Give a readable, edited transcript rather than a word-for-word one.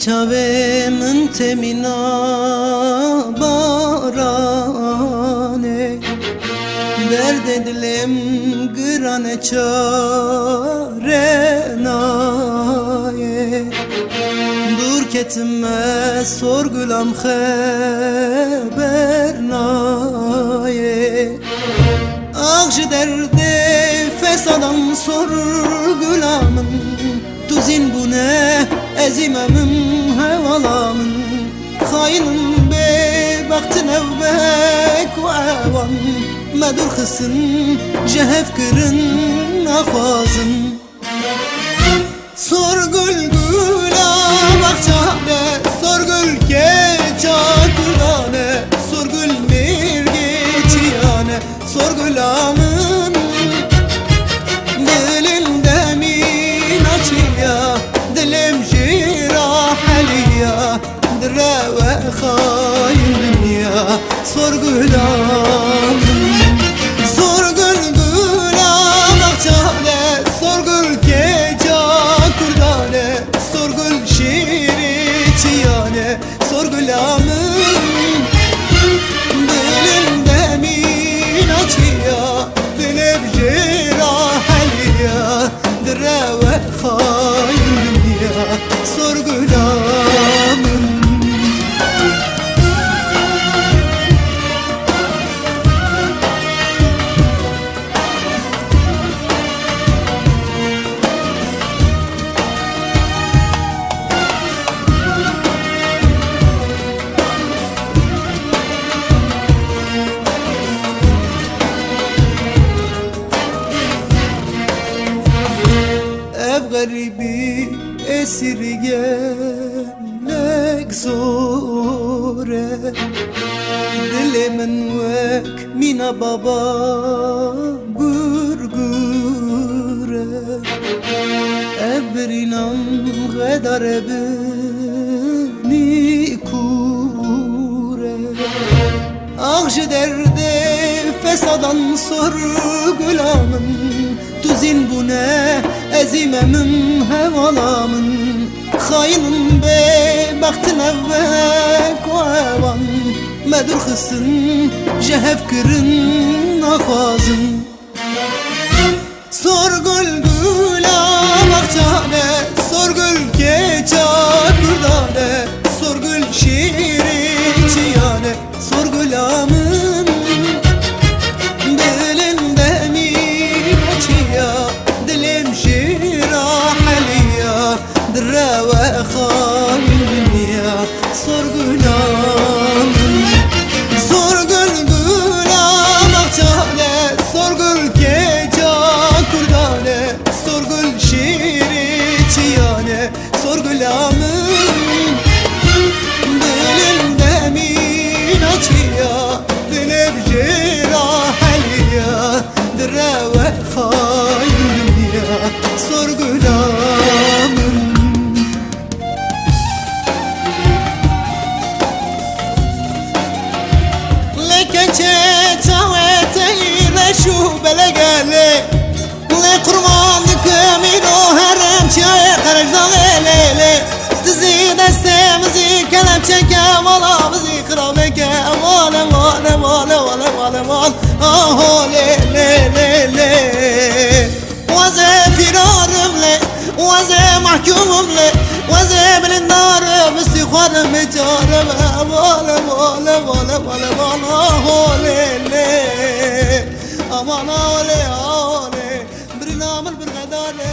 çavenin temina barane derd edilim gırane çare naye dur ketinme sorgulam haber naye ağacı derde fesadan sorgulamın tuzin bu ne ezimemim hevalamın Hainin be baktın evbek ve evan Medur kısın cehef kırın afazın Sorgul gula bahçane Sorgul keça kurdane Sorgul mirgeçiyane Sorgul amın dilinde min açıya Dilim jiraheliya Dre ve hain dünya Sorgul amın Sorgul gula bahçane Sorgul keca kurdane Sorgul şiriçiyane Sorgul amın dilinde min açıya Dilim jiraheliya Dre ve hain dünya Sorgul amın Garibi esirgemek zore Dilimin vek mina baba gurgure Ebrinam gedar ebni kure Ağacı derde fesadan sorgulamın Tuzin bu ne ezimemim hevalamın Hainin be baktın evvek ve evan Medur kısın cehef kırın afazın Sorgul gula bahçane Sorgul keça kurdane Sorgul şiriçiyane Sorgul amın dilinde min açıya Dilim jiraheliya Dre ve hain dünya Sorgul amın Sorgul gula bahçane Sorgul keca kurdane Sorgul şiriçiyane Sorgul amın dilinde min açıya Dilim jiraheliya Dre ve hain dünya Sorgul amın Lekençe çavete ireşu belegele Le kurban dükümün o herem çaya karajdalı lele Tizi destemizi kelepçeke Vala bizi kırabeke Vale vale vale vale vale vale Aho le le le le Vaze firarım le Vaze mahkumum le Vaze bilindarım istihbarım becarım Vale vale vale vale vale Aho le le Aman ale ale Bir namır bir kadar le